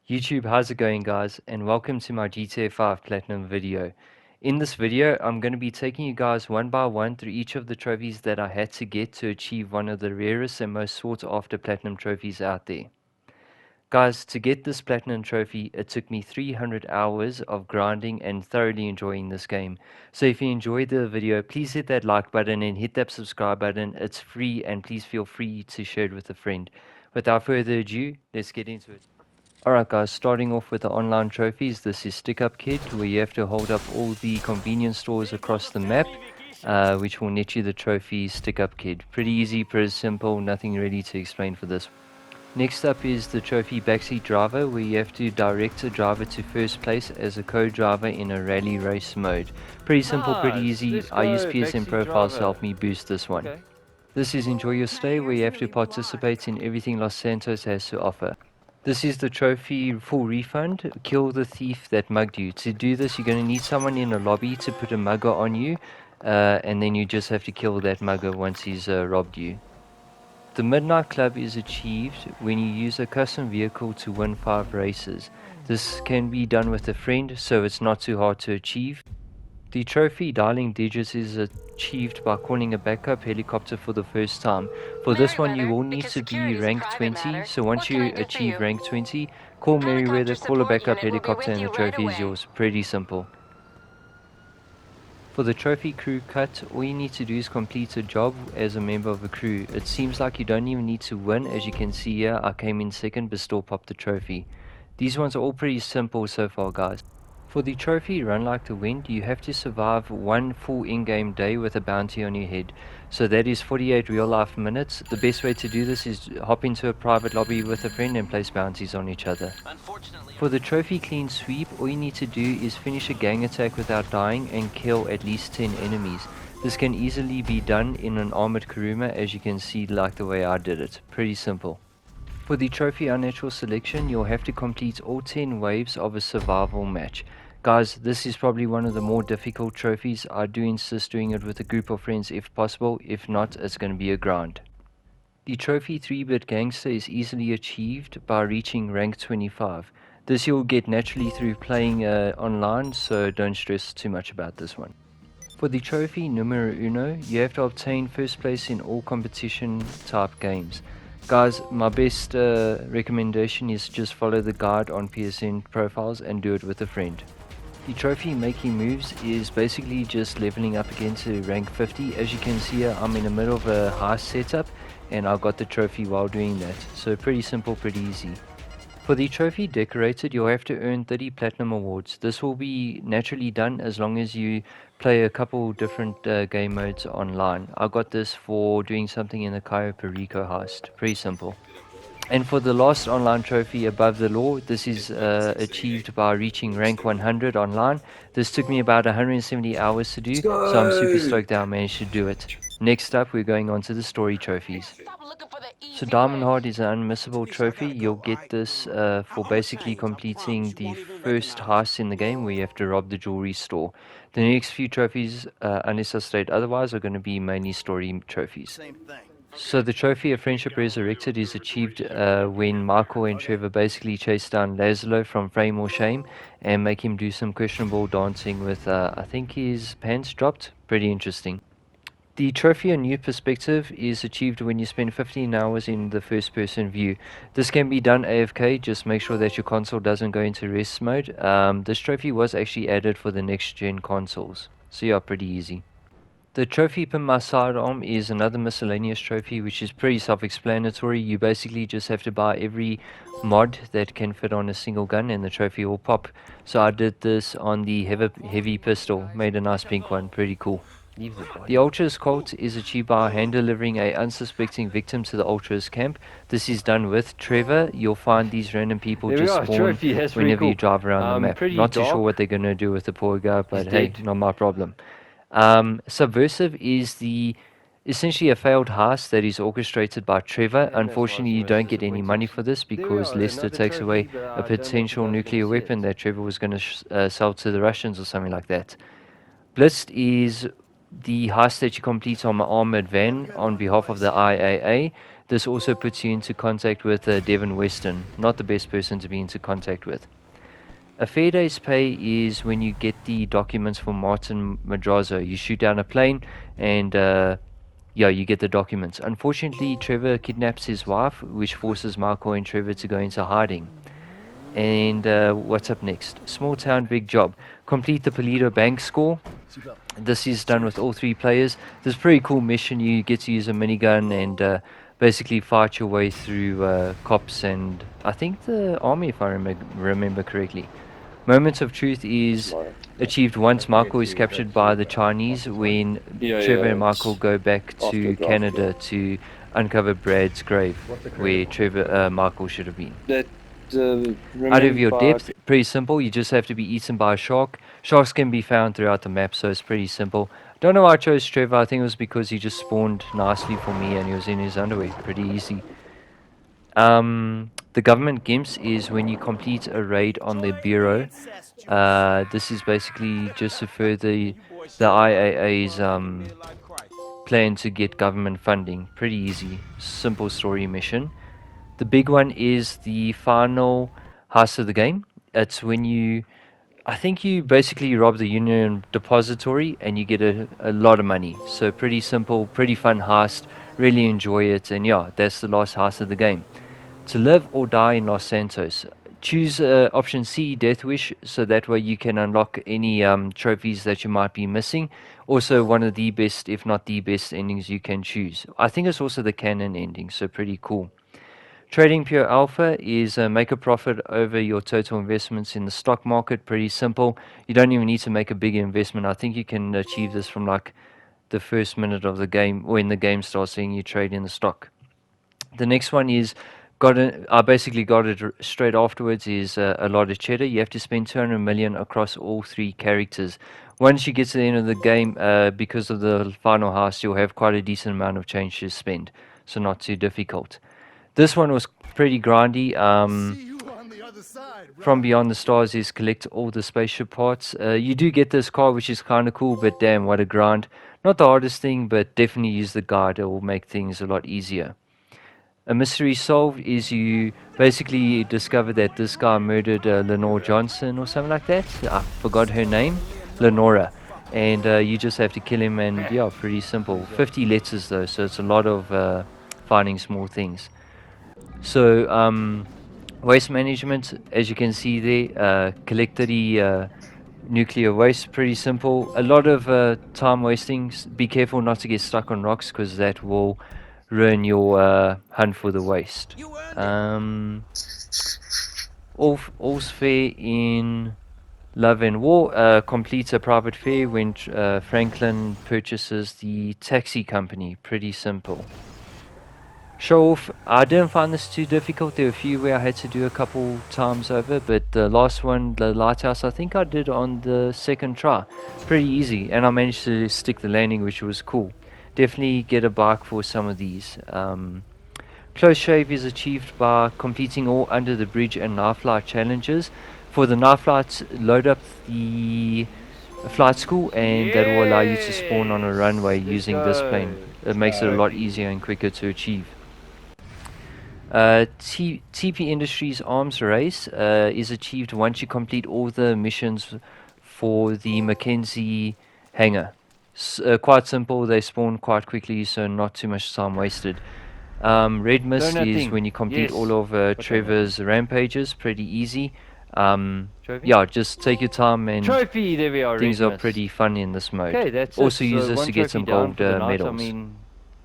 YouTube, how's it going guys, and welcome to my GTA 5 Platinum video. In this video, I'm going to be taking you guys one by one through each of the trophies that I had to get to achieve one of the rarest and most sought after Platinum trophies out there. Guys, to get this Platinum trophy, it took me 300 hours of grinding and thoroughly enjoying this game. So if you enjoyed the video, please hit that like button and hit that subscribe button. It's free and please feel free to share it with a friend. Without further ado, let's get into it. Alright guys, starting off with the online trophies, this is Stick Up Kid, where you have to hold up all the convenience stores across the map, which will net you the trophy Stick Up Kid. Pretty easy, pretty simple, nothing really to explain for this. Next up is the trophy Backseat Driver, where you have to direct a driver to first place as a co-driver in a rally race mode. Pretty simple, pretty easy. I use PSN profiles to help me boost this one. Okay. This is Enjoy Your Stay, where you have to participate in everything Los Santos has to offer. This is the trophy full refund, kill the thief that mugged you. To do this, you're going to need someone in a lobby to put a mugger on you, and then you just have to kill that mugger once he's robbed you. The Midnight Club is achieved when you use a custom vehicle to win 5 races. This can be done with a friend, so it's not too hard to achieve. The trophy Dialing Digits is achieved by calling a backup helicopter for the first time. For this one you will need to be rank 20, so once you achieve rank 20, call Merryweather, call a backup helicopter and the trophy is yours. Pretty simple. For the trophy crew cut, all you need to do is complete a job as a member of a crew. It seems like you don't even need to win. As you can see here, I came in second but still popped the trophy. These ones are all pretty simple so far guys. For the trophy Run Like the Wind, you have to survive one full in-game day with a bounty on your head. So that is 48 real-life minutes. The best way to do this is hop into a private lobby with a friend and place bounties on each other. For the trophy Clean Sweep, all you need to do is finish a gang attack without dying and kill at least 10 enemies. This can easily be done in an armored Kuruma, as you can see, like the way I did it. Pretty simple. For the trophy Unnatural Selection, you'll have to complete all 10 waves of a survival match. Guys, this is probably one of the more difficult trophies. I do insist doing it with a group of friends if possible. If not, it's going to be a grind. The trophy 3-Bit Gangster is easily achieved by reaching rank 25. This you'll get naturally through playing online, so don't stress too much about this one. For the trophy Numero Uno, you have to obtain first place in all competition type games. Guys, my best recommendation is just follow the guide on PSN profiles and do it with a friend. The trophy Making Moves is basically just leveling up again to rank 50. As you can see here, I'm in the middle of a heist setup and I got the trophy while doing that. So pretty simple, pretty easy. For the trophy Decorated, you'll have to earn 30 Platinum Awards. This will be naturally done as long as you play a couple different game modes online. I got this for doing something in the Cayo Perico heist. Pretty simple. And for the last online trophy Above the Law, this is achieved by reaching rank 100 online. This took me about 170 hours to do, so I'm super stoked that I managed to do it. Next up, we're going on to the story trophies. So Diamond Heart is an unmissable trophy. You'll get this for basically completing the first heist in the game where you have to rob the jewelry store. The next few trophies, unless I state otherwise, are going to be mainly story trophies. So the trophy of Friendship Resurrected is achieved when Michael and Trevor basically chase down Laszlo from Fame or Shame and make him do some questionable dancing with, I think his pants dropped. Pretty interesting. The trophy A New Perspective is achieved when you spend 15 hours in the first person view. This can be done AFK, just make sure that your console doesn't go into rest mode. This trophy was actually added for the next gen consoles, so yeah, pretty easy. The trophy Pin My Sidearm is another miscellaneous trophy which is pretty self-explanatory. You basically just have to buy every mod that can fit on a single gun and the trophy will pop. So I did this on the heavy pistol, made a nice pink one, pretty cool. The Ultras cult is achieved by hand delivering a unsuspecting victim to the Ultras camp. This is done with Trevor. You'll find these random people just spawn whenever you drive around the map. Not too sure what they're going to do with the poor guy, but hey, not my problem. Subversive is essentially a failed heist that is orchestrated by Trevor. Unfortunately, you don't get any money for this because Lester takes away a potential nuclear weapon that Trevor was going to sell to the Russians or something like that. Blitzed is the heist that you complete on an armored van on behalf of the IAA. This also puts you into contact with Devin Weston, not the best person to be into contact with. A fair day's pay is when you get the documents for Martin Madrazo. You shoot down a plane and yeah, you get the documents. Unfortunately, Trevor kidnaps his wife, which forces Michael and Trevor to go into hiding. And what's up next? Small town, big job. Complete the Polito Bank score. This is done with all 3 players. This is a pretty cool mission. You get to use a minigun and basically fight your way through cops and I think the army, if I remember correctly. Moment of Truth is achieved once Michael is captured by the Chinese when Trevor and Michael go back to Canada to uncover Brad's grave where Michael should have been. Out of your depth, pretty simple. You just have to be eaten by a shark. Sharks can be found throughout the map, so it's pretty simple. Don't know why I chose Trevor. I think it was because he just spawned nicely for me and he was in his underwear. Pretty easy. The government gimps is when you complete a raid on the bureau. This is basically just to further the IAA's plan to get government funding. Pretty easy, simple story mission. The big one is the final heist of the game. It's when I think you basically rob the Union Depository and you get a lot of money. So pretty simple, pretty fun heist. Really enjoy it, and yeah, that's the last heist of the game. To live or die in Los Santos. Choose option C, Death Wish, so that way you can unlock any trophies that you might be missing. Also one of the best, if not the best endings you can choose. I think it's also the canon ending, so pretty cool. Trading Pure Alpha is make a profit over your total investments in the stock market. Pretty simple. You don't even need to make a big investment. I think you can achieve this from like the first minute of the game, when the game starts seeing you trade in the stock. The next one is I basically got it straight afterwards, is a lot of cheddar. You have to spend 200 million across all 3 characters. Once you get to the end of the game, because of the final heist, you'll have quite a decent amount of change to spend, so not too difficult. This one was pretty grindy. From Beyond the Stars is collect all the spaceship parts. You do get this car, which is kind of cool, but damn, what a grind. Not the hardest thing, but definitely use the guide. It will make things a lot easier. A mystery solved is you basically discover that this guy murdered Lenore Johnson or something like that. I forgot her name. Lenora. And you just have to kill him, and yeah, pretty simple. 50 letters though, so it's a lot of finding small things. So waste management, as you can see there, collect the nuclear waste. Pretty simple. A lot of time wasting. Be careful not to get stuck on rocks, because that will ruin your hunt for the waste. All's fair in Love and War. Completes a private fare when Franklin purchases the taxi company. Pretty simple. Show off. I didn't find this too difficult. There were a few where I had to do a couple times over, but the last one, the lighthouse, I think I did on the second try. Pretty easy, and I managed to stick the landing, which was cool. Definitely get a bike for some of these. Close shave is achieved by completing all Under the Bridge and Knife Flight challenges. For the Knife Flights, load up the flight school, and that will allow you to spawn on a runway using this plane. It makes it a lot easier and quicker to achieve. TP Industries Arms Race is achieved once you complete all the missions for the Mackenzie hangar. Quite simple, they spawn quite quickly, so not too much time wasted. Red Mist is when you complete all of Trevor's rampages. Pretty easy. Yeah, just take your time, and Trophy, there we are, things are pretty fun in this mode. Okay, that's also it. use So this one to get trophy some down gold for the night. medals. I mean,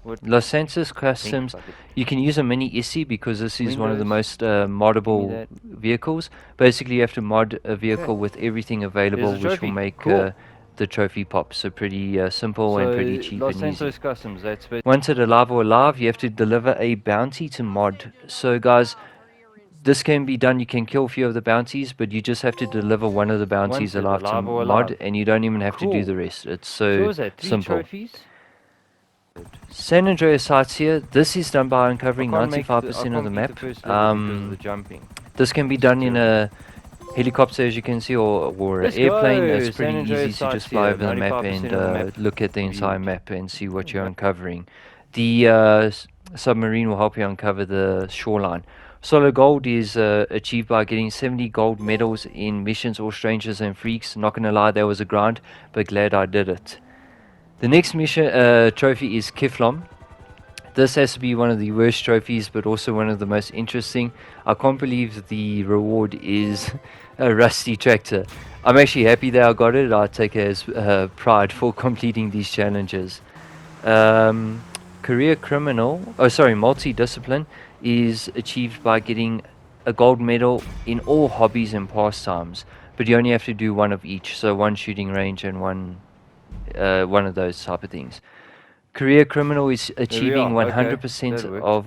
what Los Santos Customs, think about it? you can use a mini Issy because this is one of the Windows, most moddable that. vehicles. Basically, you have to mod a vehicle with everything available, There's a which will trophy. make Cool. the trophy pop. So pretty simple and pretty cheap Los and easy. Santos Customs, that's bit. Wanted Alive or Alive, you have to deliver a bounty to mod. So guys, this can be done. You can kill a few of the bounties, but you just have to deliver one of the bounties Wanted alive to Alive or mod, Alive. and you don't even have to do Cool. the rest. It's So so was that 3 simple. trophies? San Andreas sites here. This is done by uncovering I can't make 95% of the map. the first level because of the jumping. This can be done in a helicopter, as you can see, or an Let's airplane. go. It's pretty San easy Andreas to just sites fly here, over the map 95% and of the map. look at the entire Beaut. map and see what you're uncovering. The submarine will help you uncover the shoreline. Solid gold is achieved by getting 70 gold medals in missions or strangers and freaks. Not gonna lie, that was a grind, but glad I did it. The next mission trophy is Kiflom. This has to be one of the worst trophies, but also one of the most interesting. I can't believe the reward is a rusty tractor. I'm actually happy that I got it. I take it as pride for completing these challenges. Career criminal, multi-discipline is achieved by getting a gold medal in all hobbies and pastimes, but you only have to do one of each. So one shooting range and one of those type of things. Career criminal is achieving are. Okay, 100% that works. of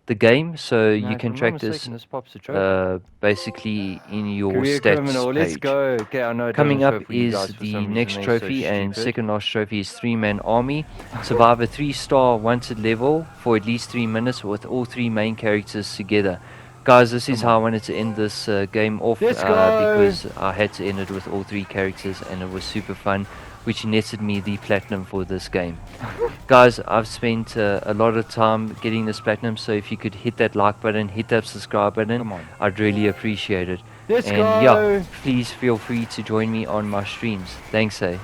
the game, so No, you if can I'm track not this mistaken, this pops a trophy. basically in your Career stats criminal, page. let's go. Okay, I know it Coming doesn't up show for you is guys for the some reason, next they're trophy, so and stupid. second last trophy is 3-man army. Survive a 3-star wanted level for at least 3 minutes with all 3 main characters together. Guys, this is Come how I on. wanted to end this game off Let's go! because I had to end it with all 3 characters and it was super fun, which netted me the platinum for this game. Guys, I've spent a lot of time getting this platinum, so if you could hit that like button, hit that subscribe button, Come on. I'd really appreciate it. Let's And go! yeah, please feel free to join me on my streams. Thanks, eh?